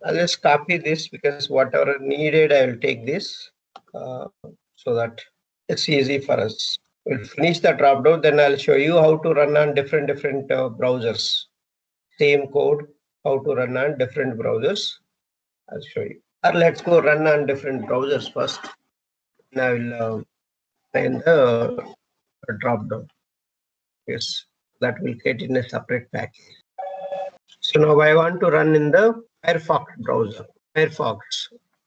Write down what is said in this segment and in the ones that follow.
I'll just copy this because whatever needed, I will take this so that it's easy for us. We'll finish the drop-down, then I'll show you how to run on different browsers. Same code, how to run on different browsers. I'll show you. Or let's go run on different browsers first. And I will find the drop-down. Yes, that will get in a separate package. So now I want to run in the Firefox browser. Firefox.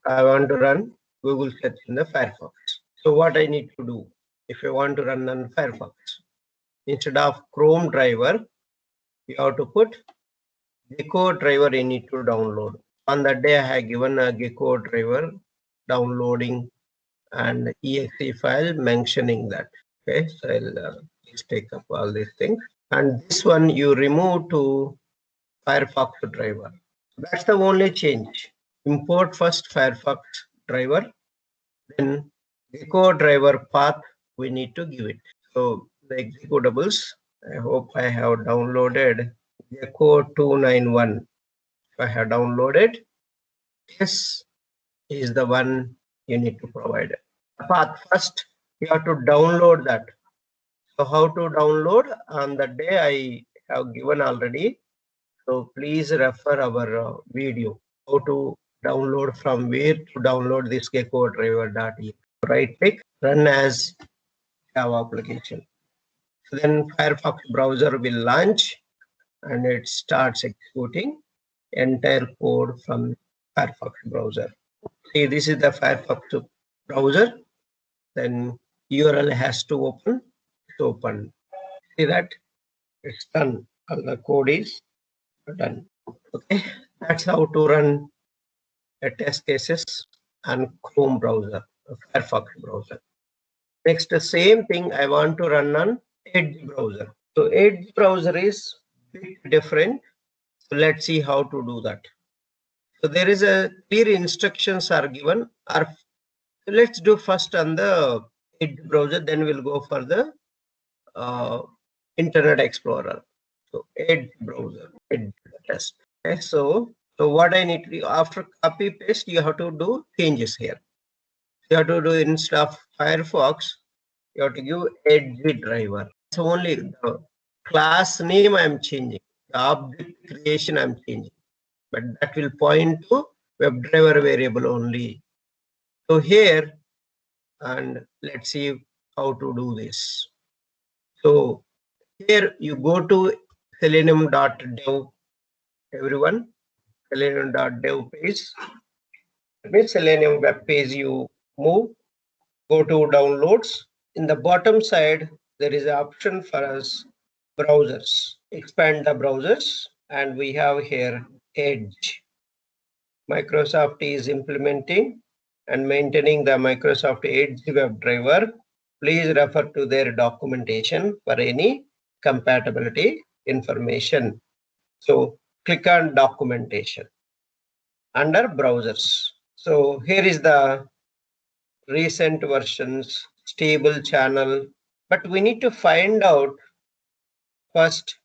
I want to run Google search in the Firefox. So what I need to do if I want to run on Firefox? Instead of Chrome driver, you have to put Gecko driver you need to download. On that day, I have given a Gecko driver downloading and exe file mentioning that. Okay, so I'll just take up all these things. And this one you remove to Firefox driver. That's the only change. Import first Firefox driver, then Gecko driver path we need to give it. So the executables, I hope I have downloaded Gecko 291. If I have downloaded, this is the one you need to provide. Path first, you have to download that. So how to download? On the day I have given already. So please refer our video how to download, from where to download this Gecko driver.exe. Right click, run as Java application. So then Firefox browser will launch and it starts executing entire code from Firefox browser. See, this is the Firefox browser. Then URL has to open. It's open. See that? It's done. All the code is done. Okay, that's how to run a test cases on Chrome browser, Firefox browser. Next, the same thing I want to run on Edge browser. So Edge browser is bit different. So let's see how to do that. So there is a clear instructions are given. Let's do first on the Edge browser, then we'll go for the Internet Explorer. So Edge browser, Edge test. Okay, so what I need to do after copy paste, you have to do changes here. You have to do instead of Firefox, you have to give Edge driver. So only the class name I am changing, the object creation I am changing, but that will point to Webdriver variable only. So here, and let's see how to do this. So here you go to selenium.dev, everyone, selenium.dev page. With Selenium web page, you move, go to downloads. In the bottom side, there is an option for us browsers. Expand the browsers, and we have here Edge. Microsoft is implementing and maintaining the Microsoft Edge WebDriver. Please refer to their documentation for any compatibility information. So click on documentation under browsers. So here is the recent versions, stable channel, but we need to find out first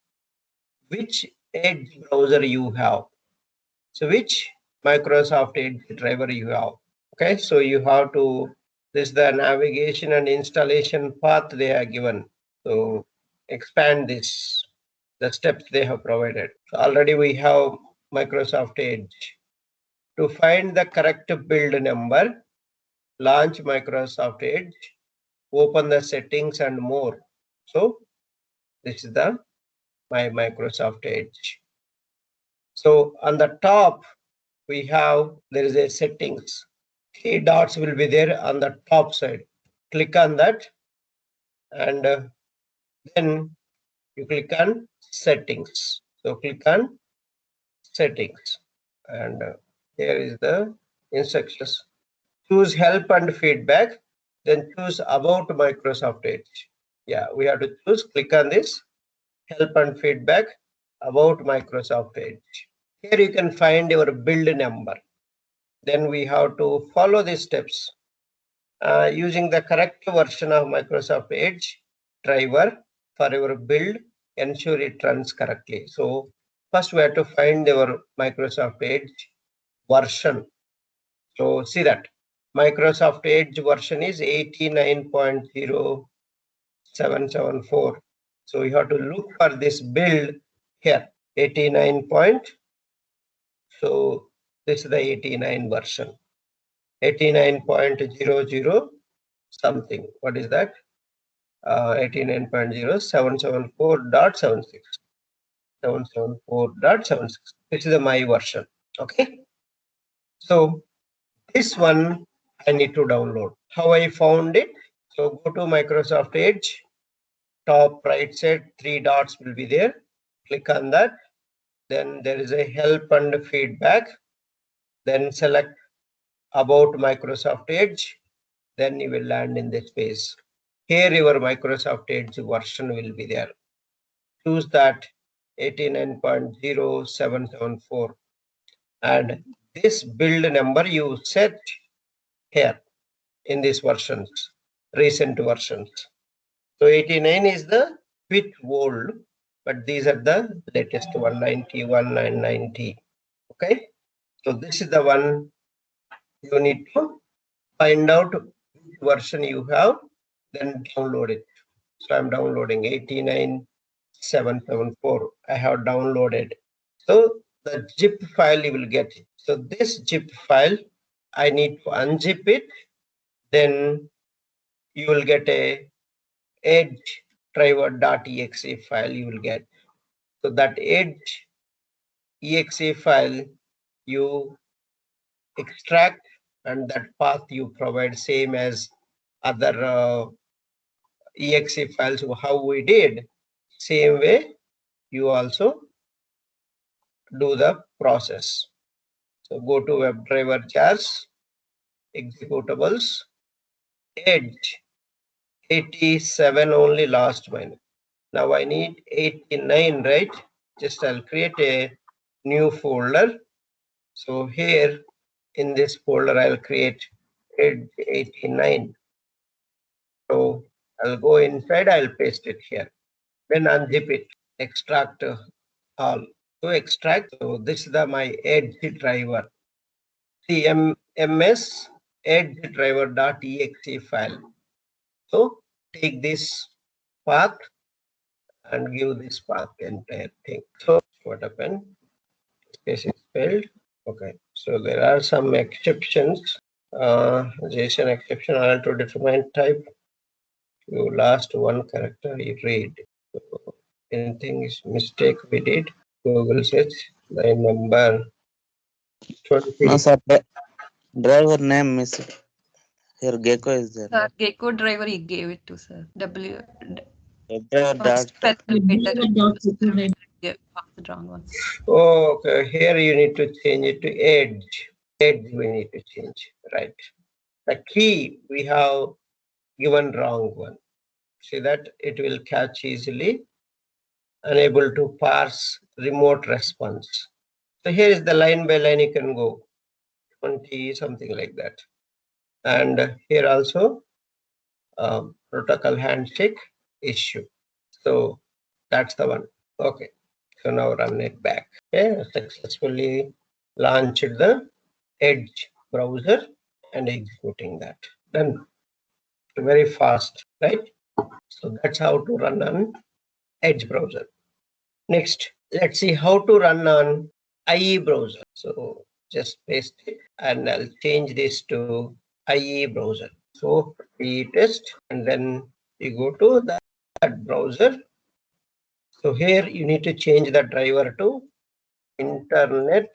which Edge browser you have. So which Microsoft Edge driver you have. Okay, so you have to, this is the navigation and installation path they are given. So expand this, the steps they have provided. So already we have Microsoft Edge. To find the correct build number, launch Microsoft Edge, open the settings and more. So this is the my Microsoft Edge. So on the top, we have, there is a settings. 3 dots will be there on the top side. Click on that, and then you click on settings. So click on settings, and here is the instructions. Choose help and feedback, then choose about Microsoft Edge. Yeah, we have to choose, click on this, help and feedback about Microsoft Edge. Here you can find your build number. Then we have to follow these steps using the correct version of Microsoft Edge driver for your build, ensure it runs correctly. So first we have to find our Microsoft Edge version. So see that Microsoft Edge version is 89.0774. So you have to look for this build here 89 point. So this is the 89 version 89.00 something. What is that? 89.0774.76. 774.76. This is the my version. Okay. So this one I need to download. How I found it? So go to Microsoft Edge. Top right side, 3 dots will be there. Click on that. Then there is a help and feedback. Then select about Microsoft Edge. Then you will land in this page. Here your Microsoft Edge version will be there. Choose that 89.0774 and this build number you set here in these versions, recent versions. So 89 is the bit old, but these are the latest 191 and 90. Okay, so this is the one you need to find out which version you have, then download it. So I'm downloading 89.774. I have downloaded. So the zip file you will get it. So this zip file, I need to unzip it. Then you will get a edge driver.exe file you will get. So that edge exe file you extract and that path you provide same as other exe files how we did. Same way you also do the process. So go to Webdriver jars, executables, edge 87 only last one. Now I need 89, right? Just I'll create a new folder. So here in this folder I'll create edge 89. So I'll go inside, I'll paste it here. Then unzip it, extract all. To extract, so this is my edge driver. CMS edge driver.exe file. So take this path and give this path entire thing. So what happened? This is failed. Okay. So there are some exceptions. JSON exception all to determine type. You lost one character you read. So anything is mistake we did. Google search line number 20. No, sir. Driver name is here. Gecko is there. Sir, Gecko driver he gave it to sir. W. Driver dot. The wrong one. Oh, okay. Here you need to change it to edge. Edge we need to change, right? The key we have given wrong one. See that it will catch easily, unable to parse remote response. So here is the line by line you can go 20 something like that. And here also protocol handshake issue. So that's the one. Okay. So now run it back. Okay, successfully launched the Edge browser and executing that. Done. Very fast, right? So that's how to run on Edge browser. Next, let's see how to run on IE browser. So just paste it and I'll change this to IE browser. So test and then you go to that browser. So here you need to change the driver to Internet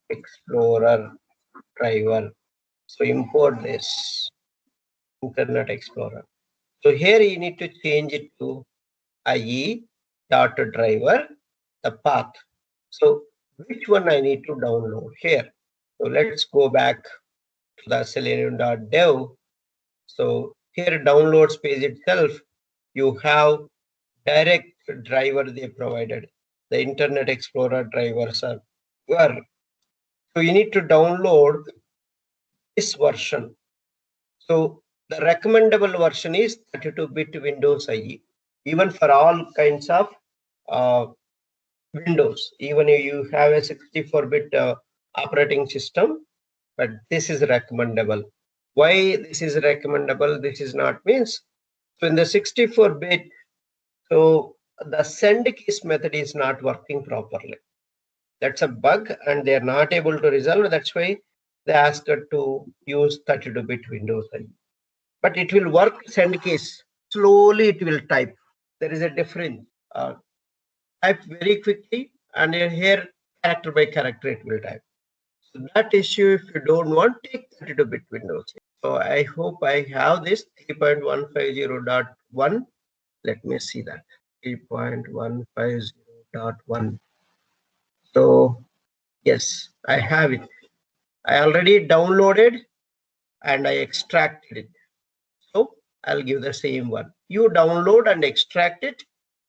Explorer driver. So import this Internet Explorer. So here you need to change it to IE.driver, the path. So which one I need to download here? So let's go back to the selenium.dev. So here downloads page itself, you have direct driver they provided. The Internet Explorer drivers are were. So you need to download this version. So the recommendable version is 32-bit Windows IE. Even for all kinds of Windows, even if you have a 64-bit operating system, but this is recommendable. Why this is recommendable? This is not means. So in the 64-bit, so the send keys method is not working properly. That's a bug, and they are not able to resolve. That's why they asked her to use 32-bit Windows. But it will work send keys. Slowly it will type. There is a difference. Type very quickly, and here character by character it will type. So that issue, if you don't want, take 32-bit Windows. So I hope I have this 3.150.1. Let me see that. 3.150.1. So yes, I have it. I already downloaded and I extracted it. So I'll give the same one. You download and extract it,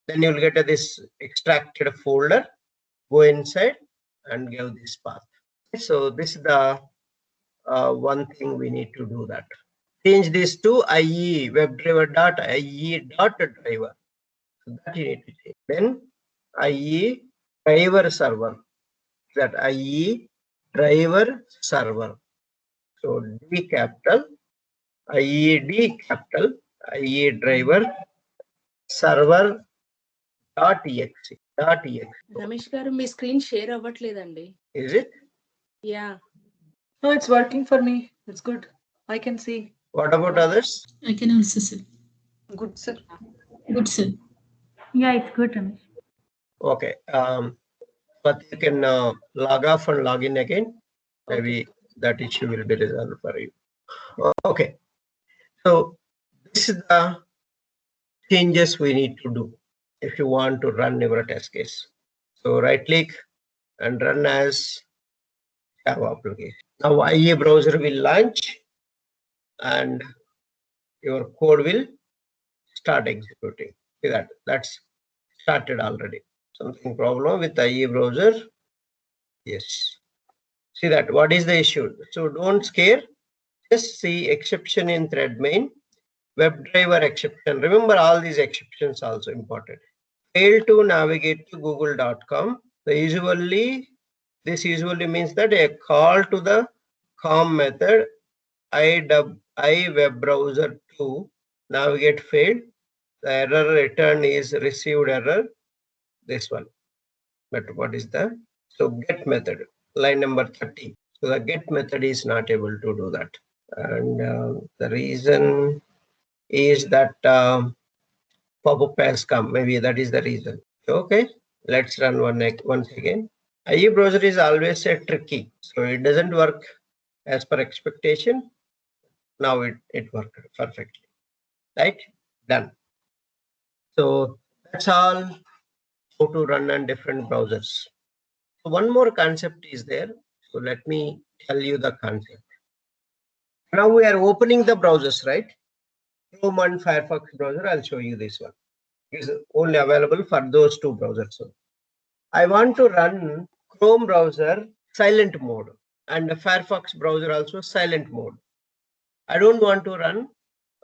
then you'll get this extracted folder. Go inside and give this path. So this is the one thing we need to do that. Change this to IE webdriver.ie.driver. So that you need to change. Then IE driver server. That IE driver server. So D capital, IED capital, IE driver server .exe. Ramesh garu మీ screen share అవ్వట్లేదండి. Is it? Yeah No, it's working for me. It's good. I can see. What about others? I can also see. Good, sir. Good, sir. Yeah, it's good, Ramesh. Okay. But you can log off and log in again. Maybe that issue will be resolved for you. Okay. So this is the changes we need to do if you want to run your test case. So right click and run as Java application. Now IE browser will launch and your code will start executing. See that? That's started already. Something problem with IE browser? Yes. See that? What is the issue? So don't scare. Just see exception in thread main. Webdriver exception. Remember all these exceptions also important. Fail to navigate to google.com. So this usually means that a call to the com method iWebbrowser to navigate failed. The error return is received error. This one. But what is the? So get method, line number 30. So the get method is not able to do that. And the reason is that pop-up has come. Maybe that is the reason. Okay, let's run once again. IE browser is always a tricky, so it doesn't work as per expectation. Now it worked perfectly. Right? Done. So that's all how to run on different browsers. So one more concept is there. So let me tell you the concept. Now we are opening the browsers, right? Chrome and Firefox browser. I'll show you this one. It's only available for those two browsers. So I want to run Chrome browser silent mode and the Firefox browser also silent mode. I don't want to run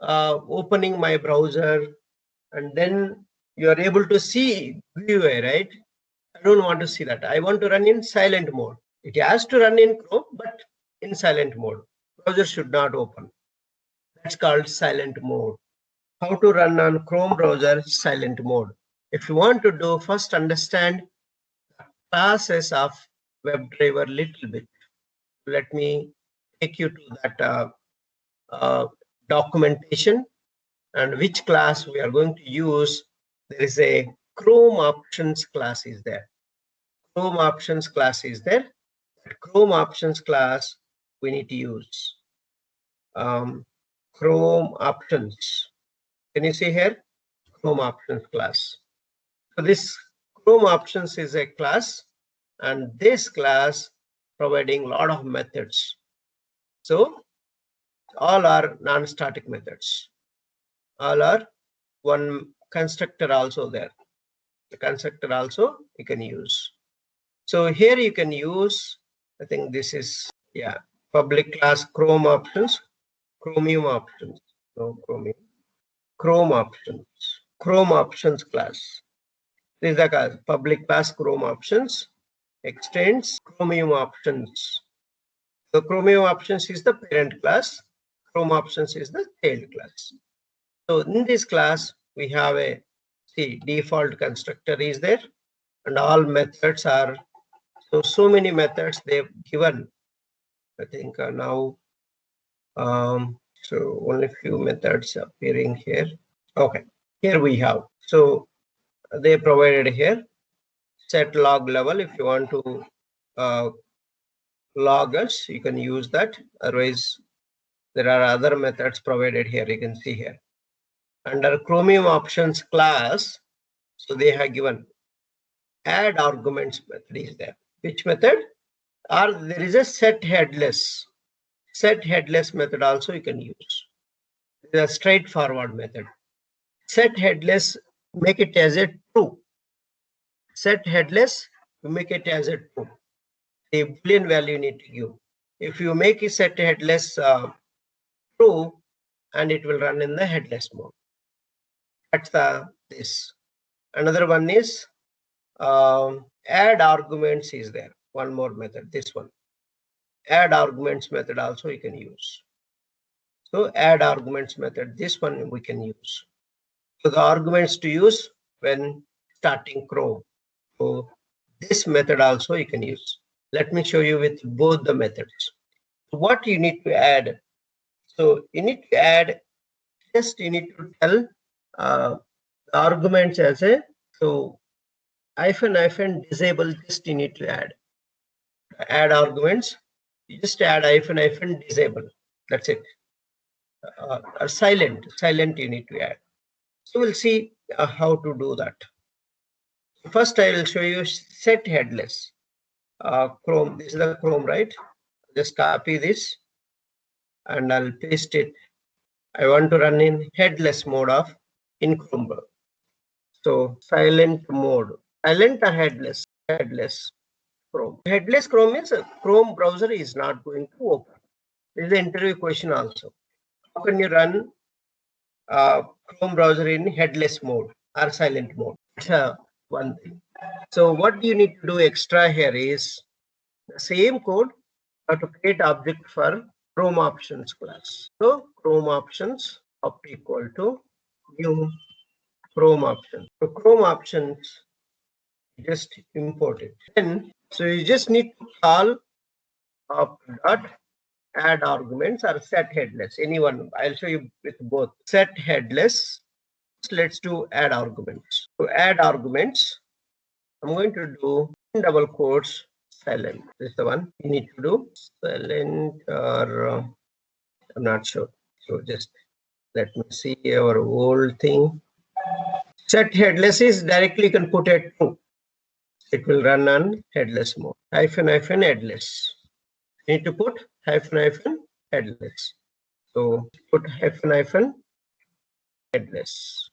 opening my browser and then you are able to see GUI, right? I don't want to see that. I want to run in silent mode. It has to run in Chrome, but in silent mode. Browser should not open. That's called silent mode. How to run on Chrome browser silent mode. If you want to do, first understand classes of WebDriver little bit. Let me take you to that documentation and which class we are going to use. There is a Chrome options class is there. Chrome options class is there. That Chrome options class we need to use. Chrome options. Can you see here? Chrome options class. So this Chrome options is a class, and this class providing a lot of methods. So all are non-static methods. All are one constructor also there. The constructor also you can use. So here you can use, I think this is, yeah, public class Chrome options, Chromium options, no Chromium, Chrome options, Chrome options class. This is the public class Chrome options. extends Chromium Options. So Chromium Options is the parent class. Chrome Options is the tail class. So in this class, we have a default constructor is there, and all methods are so many methods they've given. I think now so only few methods appearing here. Okay, here we have. So they provided here set log level. If you want to log us, you can use that. Otherwise, there are other methods provided here. You can see here under Chromium Options class. So they have given add arguments method is there. Which method? Or there is a set headless method also you can use. It is a straightforward method. Set headless, make it as a true. Set headless, you make it as a true. A Boolean value you need to give. If you make it set headless true, and it will run in the headless mode. That's this. Another one is add arguments is there. One more method, this one. Add arguments method also you can use. So add arguments method, this one we can use. So the arguments to use when starting Chrome. So this method also you can use. Let me show you with both the methods. What you need to add? So you need to add, just you need to tell the arguments as a, so hyphen disable, just you need to add arguments. You just add hyphen disable. That's it. Or silent you need to add. So we'll see how to do that. First, I will show you set headless. Chrome. This is the Chrome, right? Just copy this, and I'll paste it. I want to run in headless mode in Chrome. So silent mode. Silent or headless? Headless Chrome. Headless Chrome means Chrome browser is not going to open. This is the interview question also. How can you run Chrome browser in headless mode or silent mode? That's one thing. So what you need to do extra here is the same code to create object for Chrome Options class. So Chrome Options up equal to new Chrome Options. So Chrome Options, just import it. Then so you just need to call dot add arguments or set headless. Anyone, I'll show you with both. Set headless. Let's do add arguments. To add arguments, I'm going to do double quotes silent. This is the one you need to do. Silent or I'm not sure. So just let me see our old thing. Set headless is directly you can put it true. It will run on headless mode. Hyphen headless. You need to put hyphen headless. So put hyphen headless.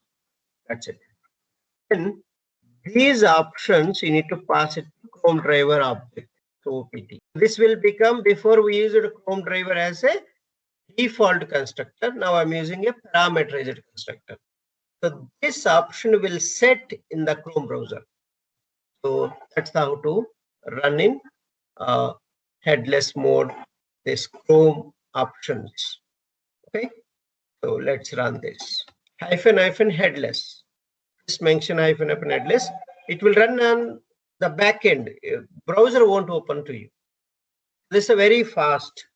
That's it. Then these options you need to pass it to Chrome driver object. So OPT. This will become, before we used Chrome driver as a default constructor. Now I'm using a parameterized constructor. So this option will set in the Chrome browser. So that's how to run in headless mode, this Chrome options. Okay, so let's run this. Hyphen headless. Just mention hyphen headless. It will run on the back end. Browser won't open to you. This is very fast.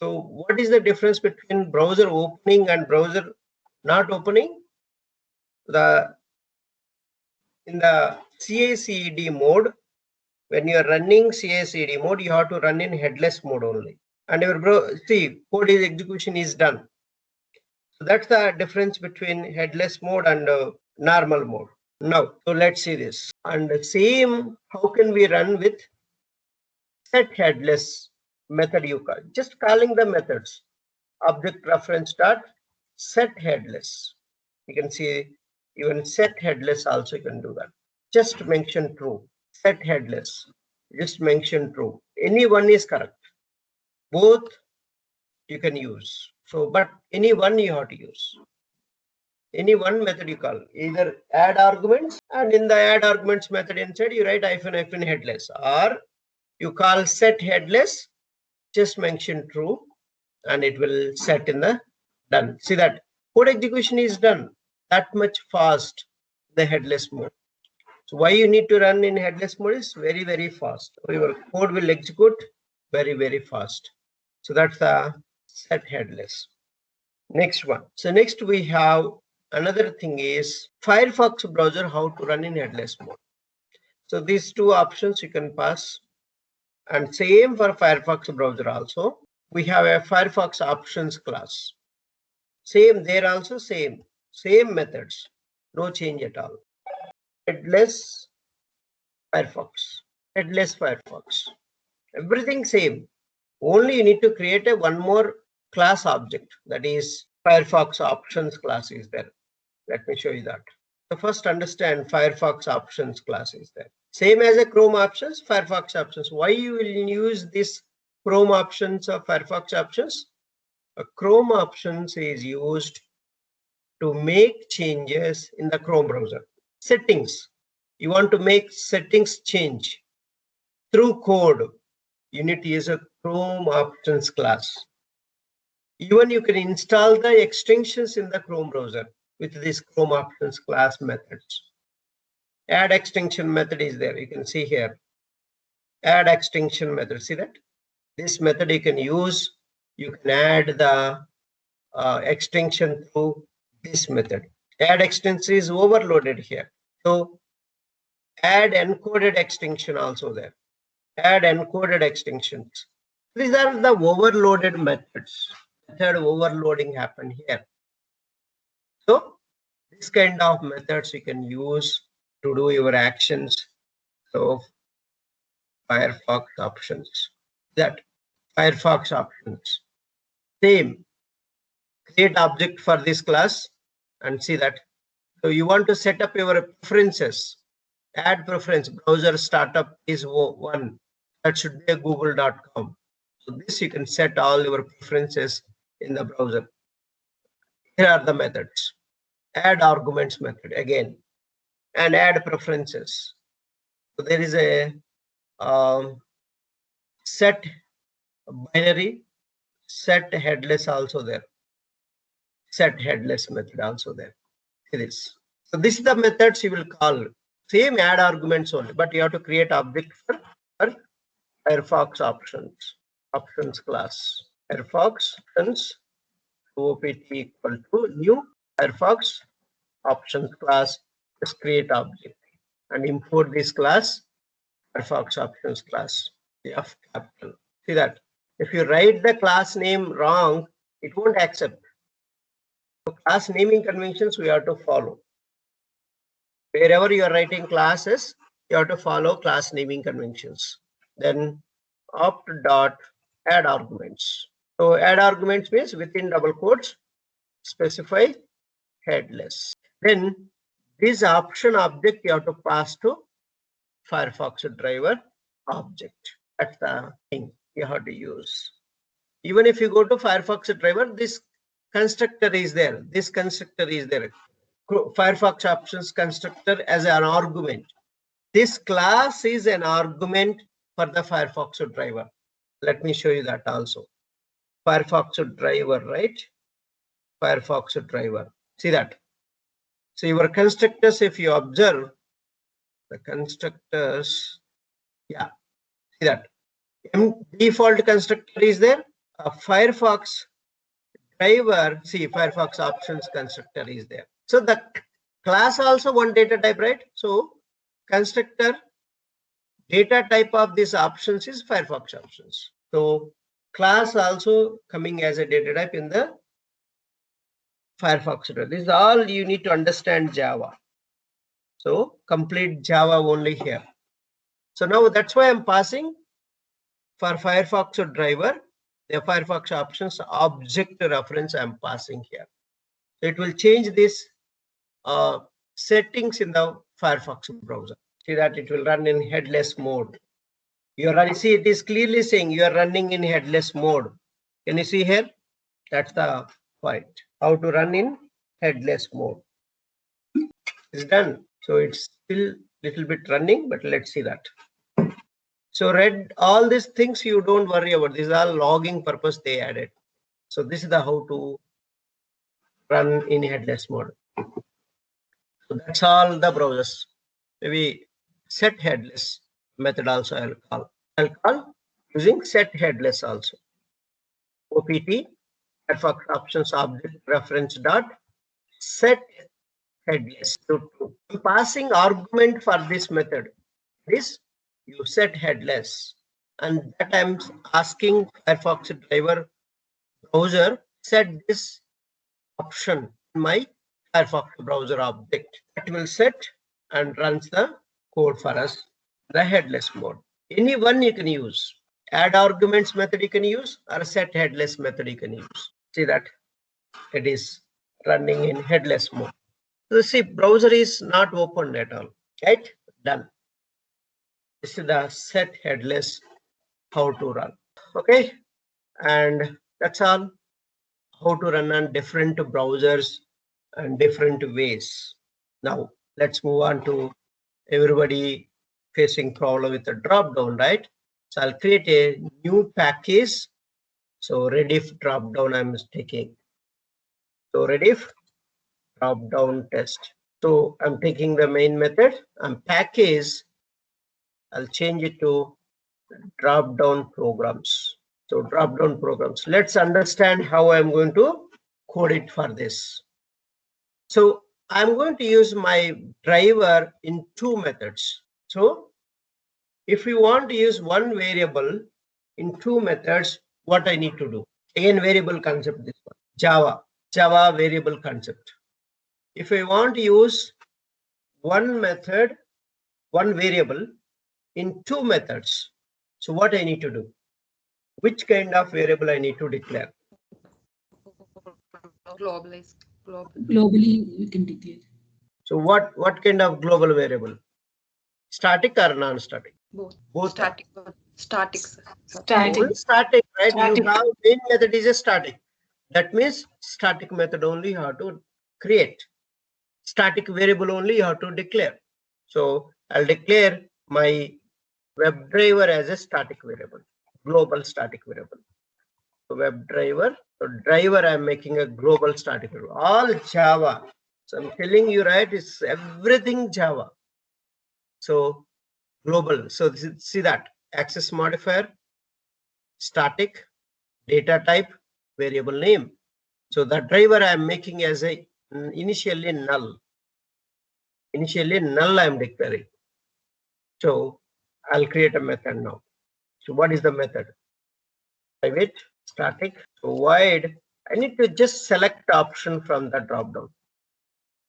So what is the difference between browser opening and browser not opening? In the CI/CD mode, when you are running CI/CD mode, you have to run in headless mode only, and your code execution is done. So that's the difference between headless mode and normal mode. Now, so let's see this. And the same, how can we run with set headless method? You call just calling the methods. Object reference dot set headless. You can see even set headless also you can do that. Just mention true. Set headless. Just mention true. Any one is correct. Both you can use. So, but any one you have to use. Any one method you call, either add arguments, and in the add arguments method inside you write hyphen headless, or you call set headless, just mention true, and it will set in the done. See that code execution is done that much fast, the headless mode. So why you need to run in headless mode is very, very fast. So your code will execute very, very fast. So that's the set headless. Next one. So next we have another thing is Firefox browser, how to run in headless mode. So these two options you can pass, and same for Firefox browser also. We have a Firefox Options class. Same there also, same methods, no change at all. Headless Firefox, everything same. Only you need to create a one more class object, that is Firefox Options class is there. Let me show you that. So first understand Firefox Options class is there. Same as a Chrome Options, Firefox Options. Why you will use this Chrome Options or Firefox Options? A Chrome Options is used to make changes in the Chrome browser. Settings. You want to make settings change through code. You need to use a Chrome Options class. Even you can install the extensions in the Chrome browser with this Chrome Options class methods. Add extension method is there. You can see here. Add extension method. See that? This method you can use. You can add the extension through this method. Add extension is overloaded here. So add encoded extension also there. Add encoded extensions. These are the overloaded methods. Method overloading happened here. So this kind of methods you can use to do your actions. So Firefox Options. That Firefox Options. Same. Create object for this class and see that. So you want to set up your preferences. Add preference. Browser startup is one. That should be a google.com. So this you can set all your preferences in the browser. Here are the methods. Add arguments method again, and add preferences. So there is a set binary, set headless also there. Set headless method also there. It is. So this is the methods you will call. Same add arguments only, but you have to create object for Firefox options class. Firefox options opt equal to new Firefox options class. Just create object and import this class Firefox options class. F capital. See that if you write the class name wrong, it won't accept. So class naming conventions we have to follow. Wherever you are writing classes, you have to follow class naming conventions. Then opt dot add arguments. So add arguments means within double quotes specify headless. Then this option object you have to pass to Firefox driver object. That's the thing you have to use. Even if you go to Firefox driver, this constructor is there. This constructor is there. Firefox options constructor as an argument. This class is an argument for the Firefox driver. Let me show you that also. Firefox driver, right? Firefox driver. See that? So your constructors, if you observe the constructors, yeah, see that default constructor is there. A Firefox driver, see Firefox options constructor is there. So the class also one data type, right? So constructor data type of this options is Firefox options. So class also coming as a data type in the Firefox. This is all you need to understand Java. So complete Java only here. So now that's why I'm passing for Firefox driver, the Firefox options object reference I'm passing here. So it will change this settings in the Firefox browser. See that it will run in headless mode. You are running, see it is clearly saying you are running in headless mode. Can you see here? That's the point. How to run in headless mode. It's done. So it's still little bit running, but let's see that. So read all these things, you don't worry about. These are logging purpose they added. So this is the how to run in headless mode. So that's all the browsers. Maybe set headless method also I'll call. I'll call using set headless also. OPT Firefox Options object reference dot set headless. So passing argument for this method is you set headless, and that I'm asking Firefox driver browser set this option in my Firefox browser object. That will set and runs the code for us, the headless mode. Any one you can use. Add arguments method you can use, or set headless method you can use. See that it is running in headless mode. So see, browser is not opened at all. Right? Done. This is the set headless how to run. Okay, and that's all. How to run on different browsers and different ways. Now let's move on to everybody facing problem with the drop down, right? So I'll create a new package. So Rediff drop down I'm taking. So Rediff drop down test. So I'm taking the main method and package. I'll change it to drop down programs. So drop down programs. Let's understand how I'm going to code it for this. So I'm going to use my driver in two methods. So if you want to use one variable in two methods, what I need to do? Again, variable concept, this one. Java variable concept. If I want to use one method, one variable in two methods, so what I need to do? Which kind of variable I need to declare? Globally, we can declare. So what kind of global variable? Static or non-static? Both. Both. Static. Static. Static. Only static, right? Static. You have main method is a static. That means static method only you have to create. Static variable only you have to declare. So I'll declare my Webdriver as a static variable, global static variable. So Webdriver, so driver I'm making a global static variable, all Java. So I'm telling you, right, it's everything Java. So global, so this is, see that access modifier, static, data type, variable name. So the driver I'm making as a initially null. Initially null I'm declaring. So I'll create a method now. So what is the method? Private static. So void, I need to just select option from the dropdown.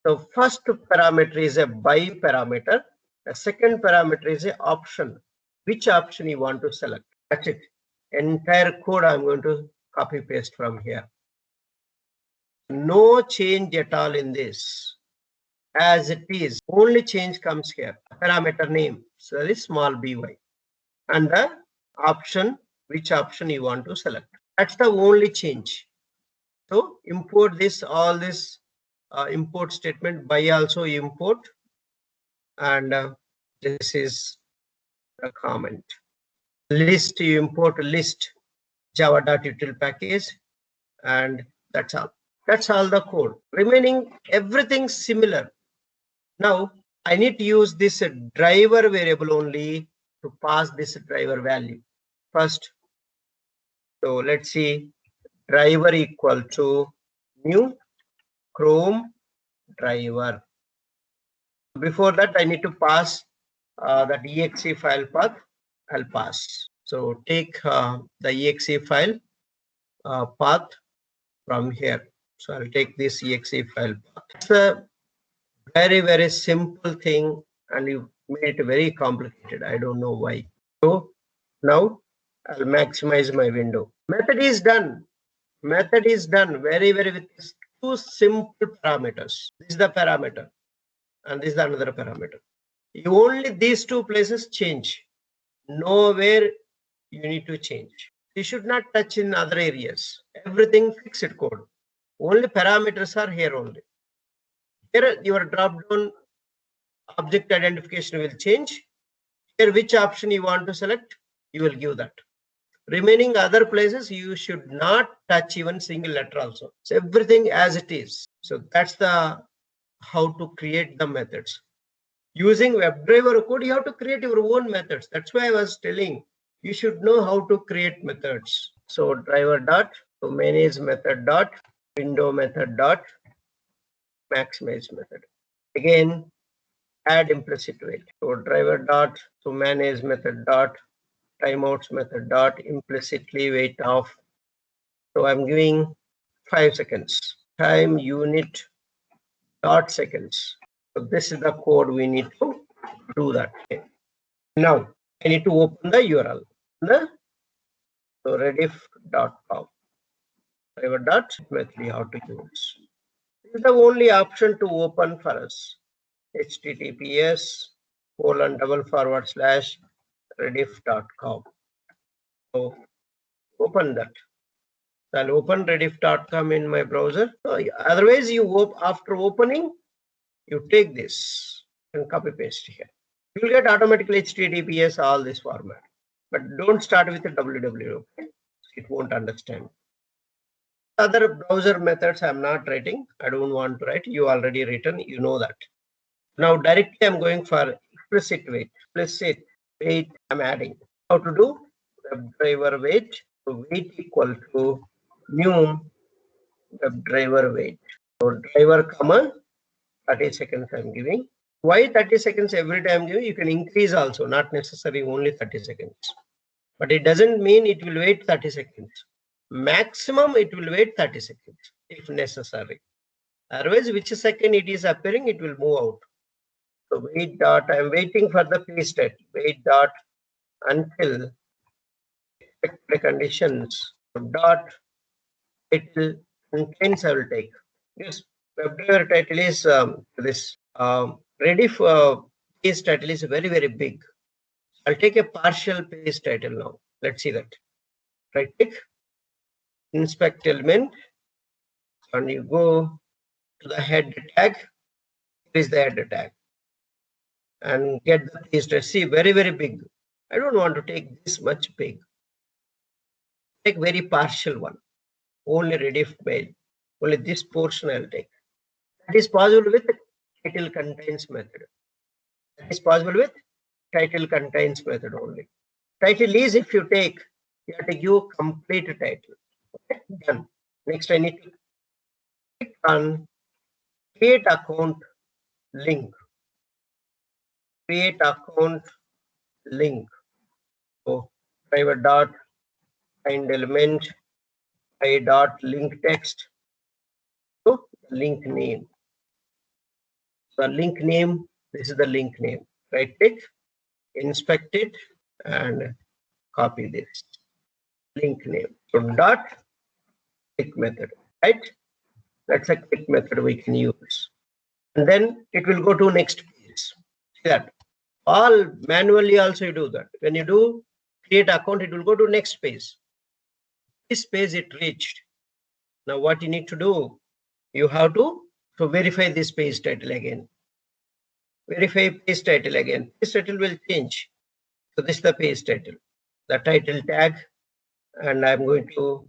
So first parameter is a by parameter. The second parameter is a option. Which option you want to select? That's it. Entire code I'm going to copy paste from here. No change at all in this. As it is, only change comes here. Parameter name, so that is small by, and the option, which option you want to select. That's the only change. So import this, all this import statement by also import, and this is the comment. List, you import list java.util package, and that's all. That's all the code. Remaining everything similar. Now I need to use this driver variable only to pass this driver value first. So let's see, driver equal to new Chrome driver. Before that I need to pass that exe file path. I'll pass. So take the exe file path from here. So I'll take this exe file path. It's a very simple thing, and you made it very complicated. I don't know why. So now I'll maximize my window. Method is done. Method is done. Very with two simple parameters. This is the parameter, and this is another parameter. You only these two places change. Nowhere you need to change. You should not touch in other areas. Everything fixed code. Only parameters are here only. Here your drop down object identification will change. Here, which option you want to select, you will give that. Remaining other places, you should not touch even single letter also. So everything as it is. So that's the how to create the methods. Using WebDriver code, you have to create your own methods. That's why I was telling you should know how to create methods. So driver dot to manage method dot window method dot maximize method. Again, add implicit wait. So driver dot to manage method dot timeouts method dot implicitly wait of. So I'm giving 5 seconds. Time unit dot seconds. So this is the code we need to do that. Okay. Now I need to open the URL. So rediff.com. Driver dot method you have to use. This is the only option to open for us. https://rediff.com. So open that. So I'll open rediff.com in my browser. So otherwise, after opening, you take this and copy paste here. You will get automatically HTTPS all this format. But don't start with the www. Okay? It won't understand. Other browser methods I'm not writing. I don't want to write. You already written. You know that. Now directly I'm going for implicit wait. Implicit wait I'm adding. How to do? WebDriver wait. So wait equal to new WebDriver wait. So driver comma 30 seconds I'm giving. Why 30 seconds every time giving? You can increase also, not necessarily only 30 seconds. But it doesn't mean it will wait 30 seconds. Maximum it will wait 30 seconds if necessary. Otherwise, which second it is appearing, it will move out. So wait dot, I'm waiting for the page title. Wait dot until expected conditions. So dot title contains I will take. This WebDriver title is this Rediff page title is very, very big. I'll take a partial page title now. Let's see that. Right click, inspect element, and you go to the head tag. Here is the head tag. And get the page title. See, very, very big. I don't want to take this much big. Take very partial one. Only Rediff mail. Only this portion I'll take. That is possible with title contains method. That is possible with title contains method only. Title is if you take, you have to give complete title. Okay, done. Next, I need to click on create account link. Create account link. So driver dot find element I dot link text. So link name. So link name, this is the link name. Right click, inspect it, and copy this link name. So dot click method, right? That's a click method we can use. And then it will go to next page. See that? All manually also you do that. When you do create account, it will go to next page. This page it reached. Now what you need to do, you have to verify this page title again. Verify page title again. This title will change. So this is the page title, the title tag, and I'm going to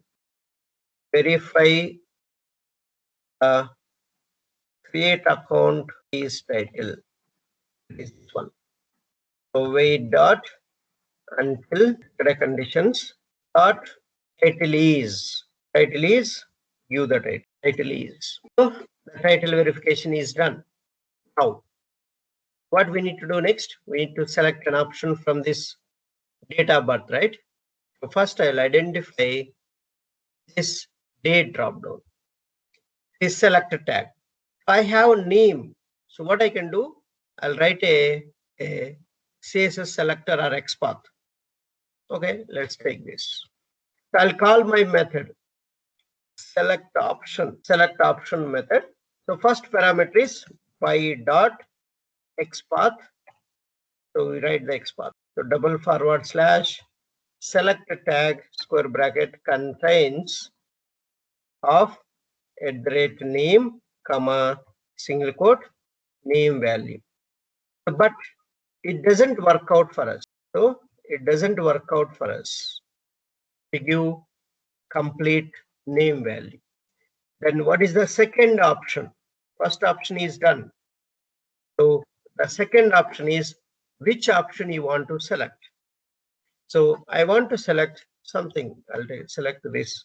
verify create account page title. This one. So wait dot until the conditions dot title is give the title. Title is. So the title verification is done. Now, what we need to do next? We need to select an option from this date of birth, right? So first I'll identify this date drop down. This select a tag. I have a name. So what I can do? I'll write a CSS selector or XPath. Okay, let's take this. So I'll call my method select option method. So first parameter is by.xpath. So we write the XPath. So double forward slash select a tag square bracket contains of @ name comma single quote name value. but it doesn't work out for us. So it doesn't work out for us to give complete name value. Then what is the second option? First option is done. So the second option is which option you want to select. So I want to select something. I'll select this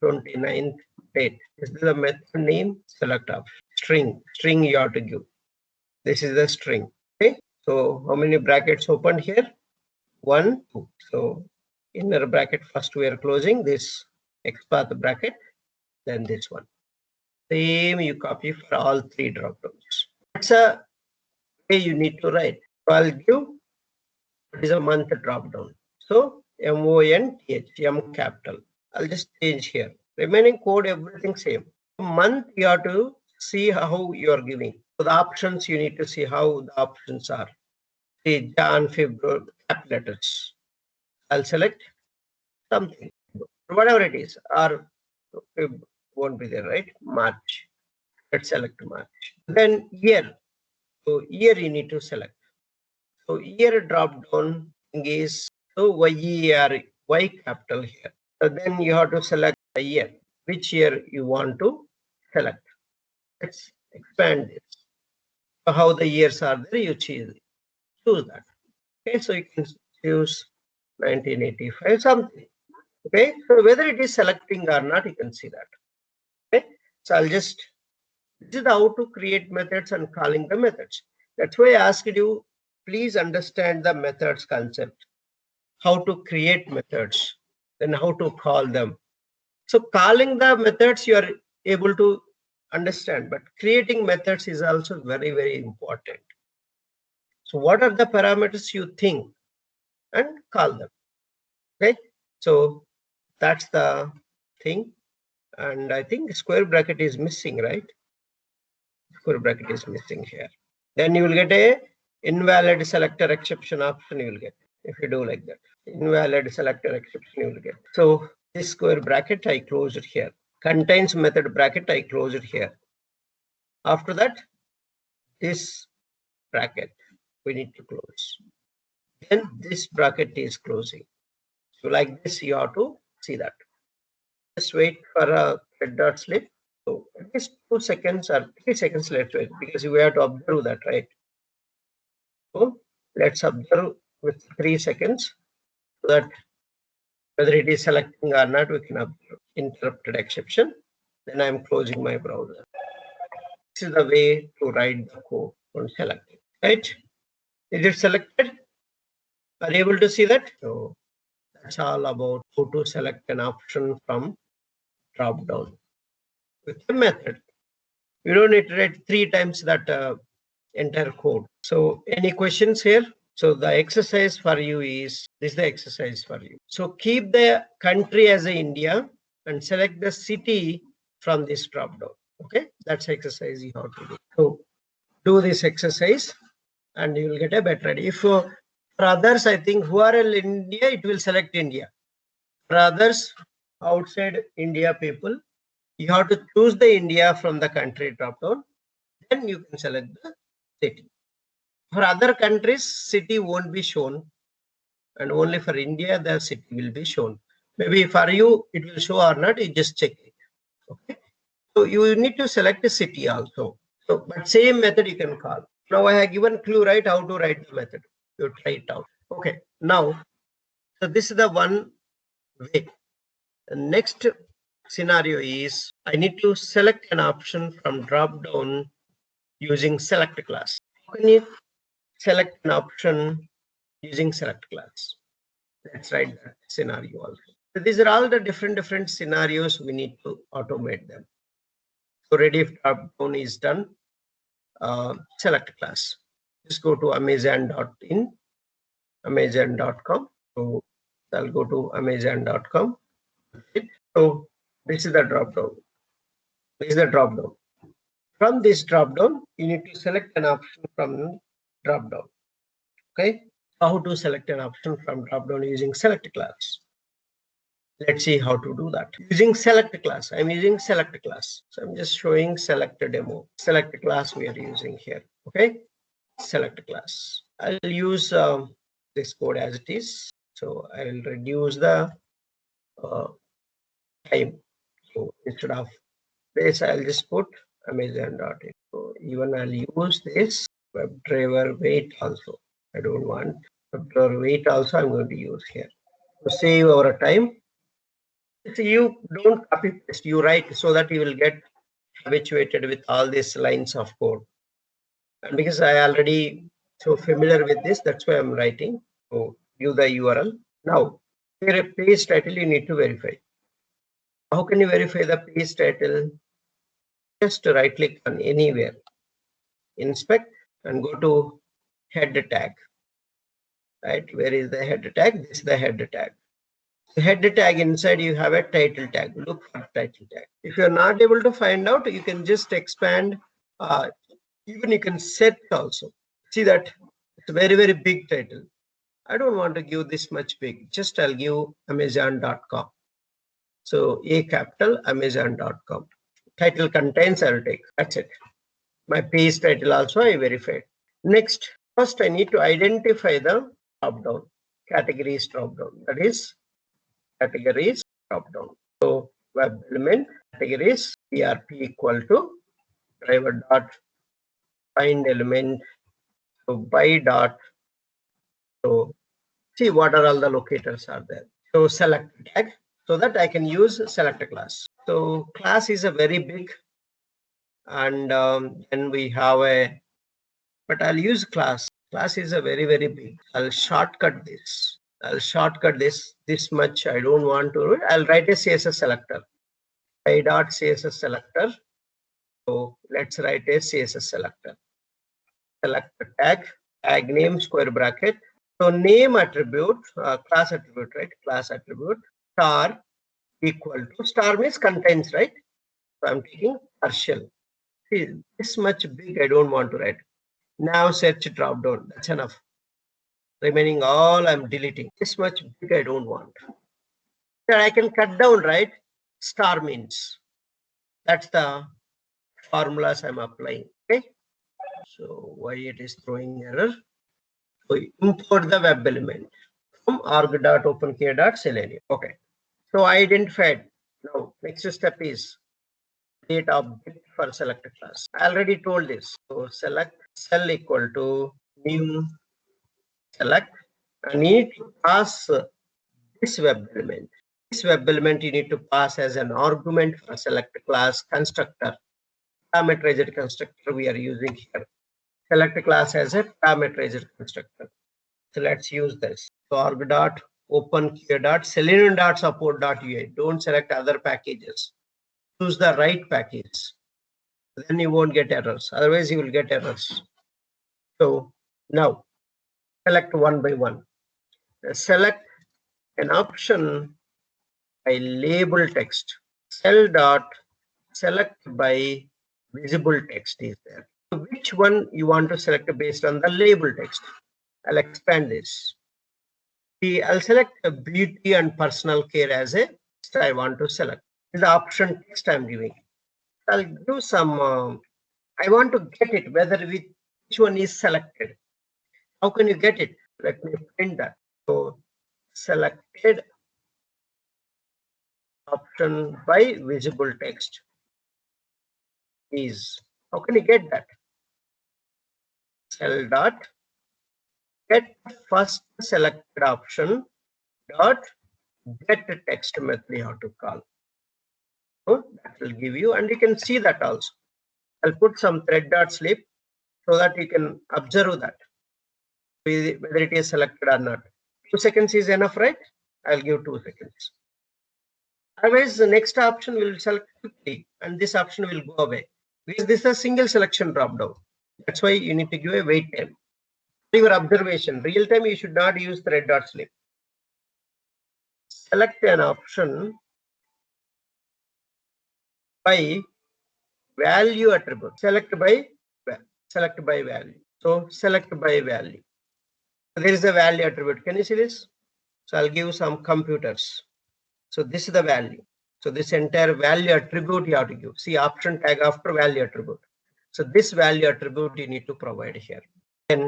29th date. This is the method name, select option. String you have to give. This is the string. Okay. So how many brackets opened here? 1, 2. So inner bracket first we are closing this XPath bracket, then this one. Same you copy for all 3 dropdowns. That's a way you need to write. So I'll give what is a month dropdown. So MONTH, M capital. I'll just change here. Remaining code, everything same. Month you have to see how you are giving. So the options you need to see how the options are. See Jan, February, cap letters. I'll select something, whatever it is, or Feb won't be there, right? March. Let's select March. Then year. So year you need to select. So year drop down is so YER, Y capital here. So then you have to select a year. Which year you want to select? Let's expand this. So how the years are there, you choose that. Okay, so you can choose 1985 something. Okay, so whether it is selecting or not, you can see that. Okay, so I'll just, this is how to create methods and calling the methods. That's why I asked you, please understand the methods concept, how to create methods, then how to call them. So calling the methods you are able to understand, but creating methods is also very, very important. So what are the parameters you think and call them? Okay, so that's the thing. And I think square bracket is missing, right? Square bracket is missing here. Then you will get a invalid selector exception option. You will get if you do like that. Invalid selector exception you will get. So this square bracket I close it here. Contains method bracket I close it here. After that, this bracket we need to close. Then this bracket is closing. So like this, you have to see that. Just wait for a thread dot slip. So at least 2 seconds or 3 seconds, let's wait because we have to observe that, right? So let's observe with 3 seconds so that whether it is selecting or not, we can observe. Interrupted exception. Then I'm closing my browser. This is the way to write the code on selecting, right? Is it selected? Are you able to see that? So that's all about how to select an option from drop down with the method. You don't need to write 3 times that entire code. So any questions here? So the exercise for you is, this is the exercise for you. So keep the country as a India and select the city from this drop down. Okay, that's exercise you have to do. So do this exercise and you will get a better idea. If for others, I think who are in India, it will select India. For others outside India people, you have to choose the India from the country drop down. Then you can select the city. For other countries, city won't be shown, and only for India, the city will be shown. Maybe for you, it will show or not, you just check it. Okay. So you need to select a city also. So, but same method you can call. Now I have given clue, right, how to write the method. You try it out. Okay. Now, so this is the one way. The next scenario is I need to select an option from drop down using select class. How can you select an option using select class? Let's write that scenario also. So these are all the different scenarios we need to automate them. So ready if drop down is done, select class. Just go to amazon.in, amazon.com. So I'll go to amazon.com. So this is the drop down. This is the drop down. From this drop down, you need to select an option from drop down. Okay. How to select an option from drop down using select class. Let's see how to do that. Using select class. I'm using select class. So I'm just showing select demo. Select class we are using here. Okay. select class. I'll use this code as it is. So I will reduce the time. So instead of this, I'll just put Amazon.in. So even I'll use this Webdriver wait also. I don't want Webdriver wait also. I'm going to use here to save our time. So you don't copy paste, you write so that you will get habituated with all these lines of code. And because I already so familiar with this, that's why I'm writing. So give the URL. Now, here a page title you need to verify. How can you verify the page title? Just right click on anywhere, inspect, and go to head tag. Right, where is the head tag? This is the head tag. The head tag inside you have a title tag. Look for title tag. If you're not able to find out, you can just expand. Even you can set also. See that it's a very, very big title. I don't want to give this much big. Just I'll give Amazon.com. So A capital Amazon.com. Title contains I'll take. That's it. My page title also I verified. Next, first I need to identify the drop-down. Categories drop-down. That is categories drop-down. So web element categories ERP equal to driver dot find element. So by dot. So see what are all the locators are there. So select tag so that I can use select class. So class is a very big, and then we have a, but I'll use class. Class is a very, very big. I'll shortcut this. This much. I don't want to. I'll write a CSS selector. I dot CSS selector. So let's write a CSS selector. Select tag name square bracket. So name attribute, class attribute, right? Class attribute star equal to star means contains, right? So I'm taking partial. See, this much big I don't want to write. Now search drop down. That's enough. Remaining all I'm deleting. This much big I don't want. Then I can cut down, right? Star means. That's the formulas I'm applying. Okay. So why it is throwing error? So import the web element from org.openkey.selenium. Okay. So I identified. Now next step is create object for select class. I already told this. So select cell equal to new select. I need to pass this web element. This web element you need to pass as an argument for select class constructor. Parameterized constructor we are using here. Select class as a parameterized constructor. So let's use this. So org.openq.selenium.support.ui. Don't select other packages. Choose the right package. Then you won't get errors. Otherwise, you will get errors. So now select one by one. Select an option by label text. Cell dot select by visible text is there. So which one you want to select based on the label text? I'll expand this. I'll select a beauty and personal care as a text I want to select. This is the option text I'm giving. I'll do some. I want to get it whether which one is selected. How can you get it? Let me print that. So selected option by visible text is. How can you get that? Cell dot get first selected option dot get text method you have to call. So that will give you, and you can see that also. I'll put some thread dot sleep so that you can observe that whether it is selected or not. 2 seconds is enough, right? I'll give 2 seconds. Otherwise, the next option will select quickly, and this option will go away because this is a single selection drop down. That's why you need to give a wait time. For your observation, real time you should not use thread dot sleep. Select an option by value attribute. Select by value. So select by value. There is a value attribute. Can you see this? So I'll give some computers. So this is the value. So this entire value attribute you have to give. See option tag after value attribute. So this value attribute you need to provide here. then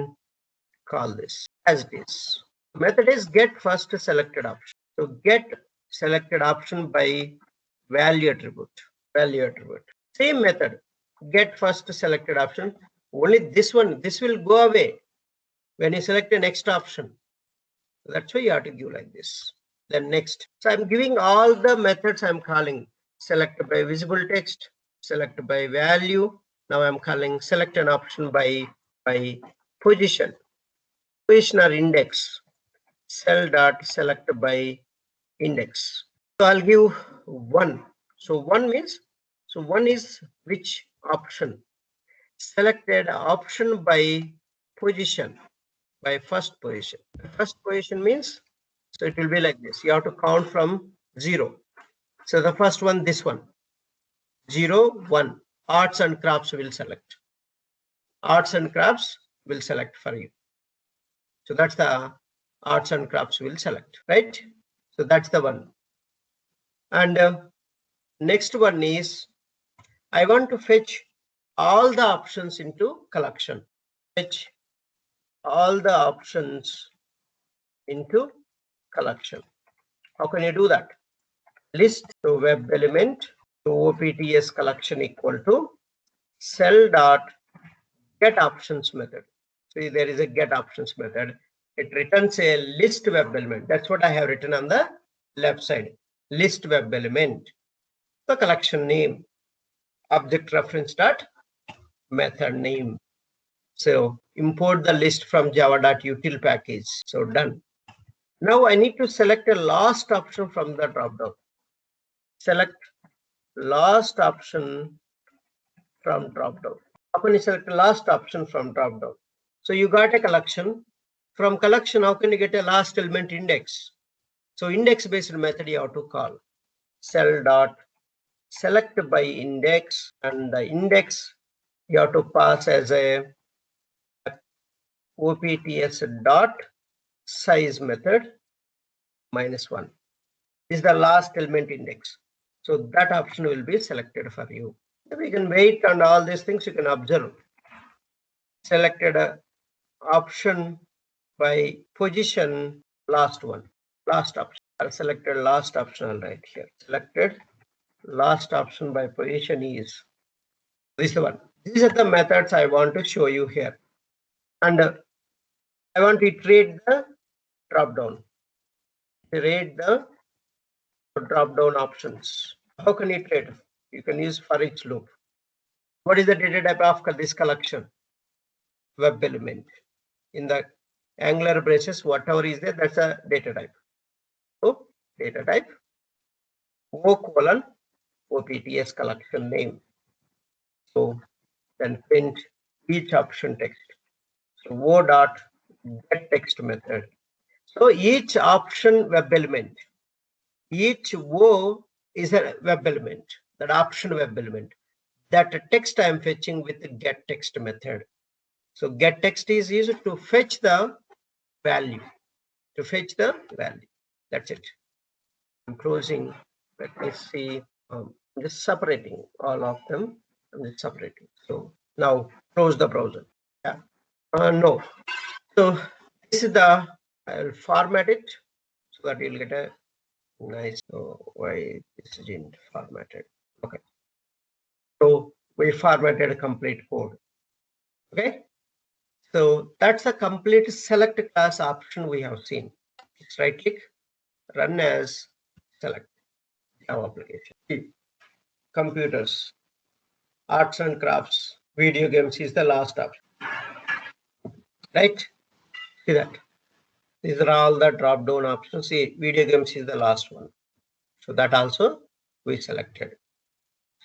call this as it is. Method is get first selected option. So get selected option by value attribute. Same method, get first selected option. Only this one, this will go away when you select the next option. That's why you have to give like this. Then next. So I'm giving all the methods I'm calling. Select by visible text, select by value. Now I'm calling select an option by position or index. Cell dot select by index. So I'll give 1. So 1 means, so 1 is which option? Selected option by position, by first position. First position means, so it will be like this. You have to count from 0. So the first one, this one, 0, 1. Arts and crafts will select. Arts and crafts will select for you. So that's the arts and crafts will select, right? So that's the one. And next one is, I want to fetch all the options into collection. Fetch all the options into collection. How can you do that? List to web element to OPTS collection equal to cell dot get options method. See, there is a get options method. It returns a list web element. That's what I have written on the left side. List web element. The collection name. Object reference dot method name. So import the list from java.util package. So done. Now I need to select a last option from the dropdown. Select last option from dropdown. How can you select the last option from dropdown? So you got a collection. From collection, how can you get a last element index? So index based method you have to call. Cell dot select by index, and the index you have to pass as a OPTS dot size method -1. This is the last element index. So that option will be selected for you. We can wait and all these things you can observe. Selected option by position, last one, last option. I selected last option right here. Selected last option by position is this one. These are the methods I want to show you here. And I want to iterate the drop down. Iterate the drop down options. How can you iterate? You can use for each loop. What is the data type of this collection? Web element. In the Angular braces, whatever is there, that's a data type. So data type O colon OPTS collection name. So then print each option text. So O dot get text method. So each option web element, each O is a web element, that option web element. That text I am fetching with the get text method. So get text is used to fetch the value. That's it. I'm closing. Let me see. I'm just separating all of them. I'm just separating. So now close the browser. Yeah. No. So this is the. I'll format it so that you'll get a nice. Oh, why this isn't formatted? Okay. So we formatted a complete code. Okay. So that's a complete select class option we have seen. Just right click, run as select Java application. Computers, arts and crafts, video games is the last option. Right? See that? These are all the drop down options. See, video games is the last one. So that also we selected.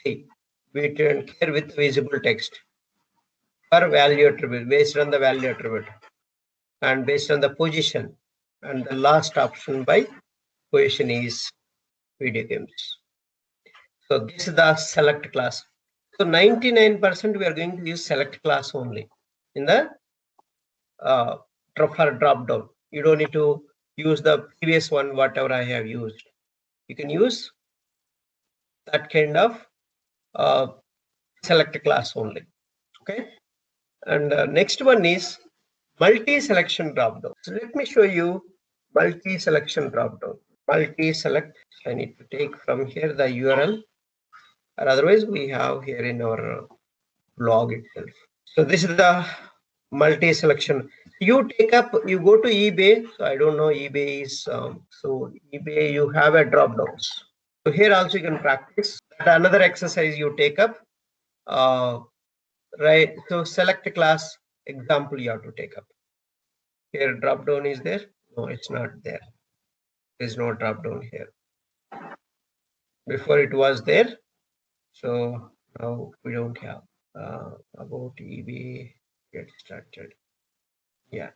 See, we didn't care with visible text for value attribute based on the value attribute and based on the position, and the last option by position is video games. So this is the select class. So 99% we are going to use select class only in the drop down. You don't need to use the previous one, whatever I have used. You can use that kind of select class only. Okay. And next one is multi-selection dropdown. So let me show you multi-selection dropdown. Multi-select, I need to take from here the URL, or otherwise we have here in our blog itself. So this is the multi-selection. You take up, you go to eBay. So I don't know eBay is, so eBay you have a dropdowns. So here also you can practice. Another exercise you take up, right? So select a class example you have to take up. Here dropdown is there? No, it's not there. There is no dropdown here. Before it was there. So now we don't have. About eBay, get started. Yeah.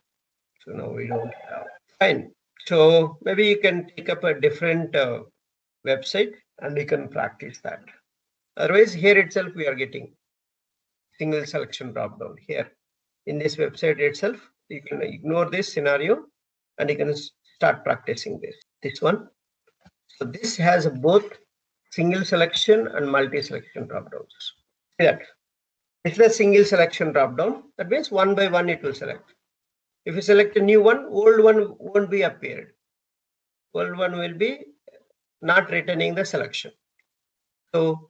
So now we don't have. Fine. So maybe you can take up a different website and you can practice that. Otherwise, here itself we are getting single selection drop down here in this website itself. You can ignore this scenario and you can start practicing this one. So this has both single selection and multi-selection drop downs. See that? It's a single selection drop down. That means one by one it will select. If you select a new one, old one won't be appeared. Old one will be not returning the selection. So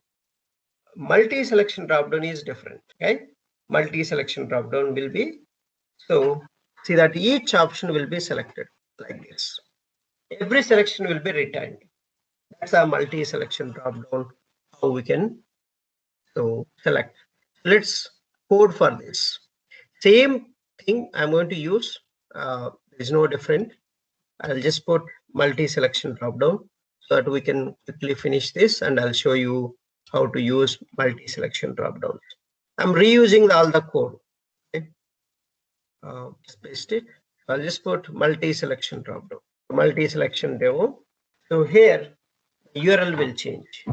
multi-selection dropdown is different. Okay, multi-selection dropdown will be, so see that each option will be selected like this. Every selection will be returned. That's a multi-selection dropdown. How we can so select. Let's code for this. Same thing I'm going to use. There is no different. I'll just put multi-selection dropdown so that we can quickly finish this, and I'll show you how to use multi-selection dropdown. I'm reusing all the code. Okay. Just paste it. I'll just put multi-selection dropdown. Multi-selection demo. So here URL will change.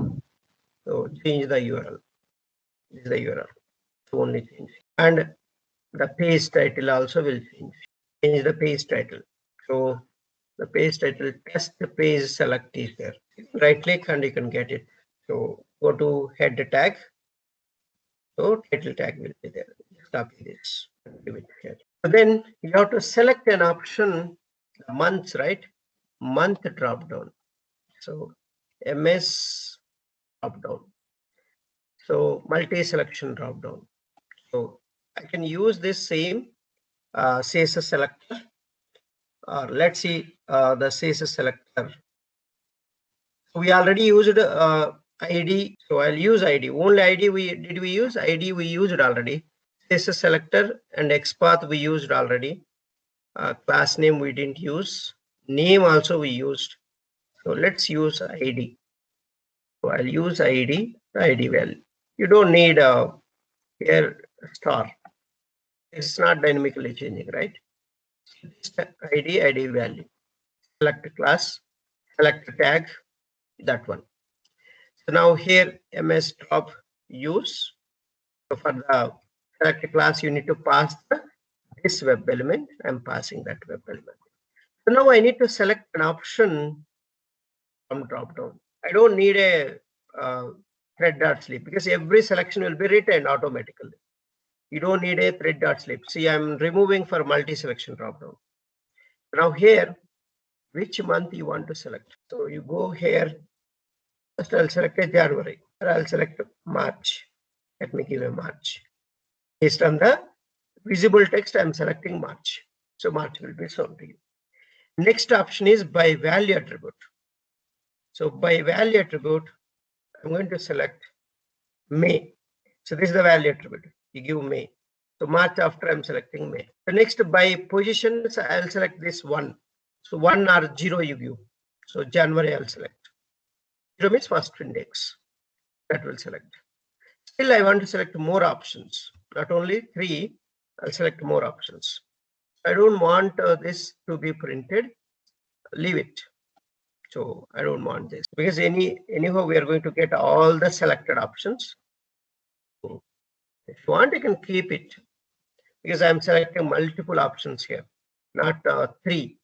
So change the URL. This is the URL. So only change. And the page title also will change. Change the page title. So the page title, test the page select is there. Right click and you can get it. So go to head tag. So title tag will be there. Copy this. Give it here. So then you have to select an option, the months, right? Month drop down. So MS drop down. So multi-selection drop down. So I can use this same CSS selector. Let's see the CSS selector. We already used ID, so I'll use ID. Only ID we use ID we used already. CSS selector and XPath we used already. Class name we didn't use. Name also we used. So let's use ID. So I'll use ID value. You don't need here star. It's not dynamically changing, right? ID value. Select class, select tag, that one. So now here MS drop use. So for the select class, you need to pass this web element. I'm passing that web element. So now I need to select an option from drop down. I don't need a thread.sleep because every selection will be written automatically. You don't need a thread.sleep. See, I'm removing for multi-selection drop down. Now here, which month you want to select? So you go here. First I'll select a January, or I'll select March. Let me give a March. Based on the visible text, I'm selecting March. So March will be shown to you. Next option is by value attribute. So by value attribute, I'm going to select May. So this is the value attribute. You give May. So March after I'm selecting May. The next by positions, I'll select this one. So 1 or 0 you give. So January I'll select. 0 means first index. That will select. Still I want to select more options. Not only 3, I'll select more options. I don't want this to be printed. Leave it. So I don't want this because anyhow we are going to get all the selected options. So if you want, you can keep it because I'm selecting multiple options here, not 3,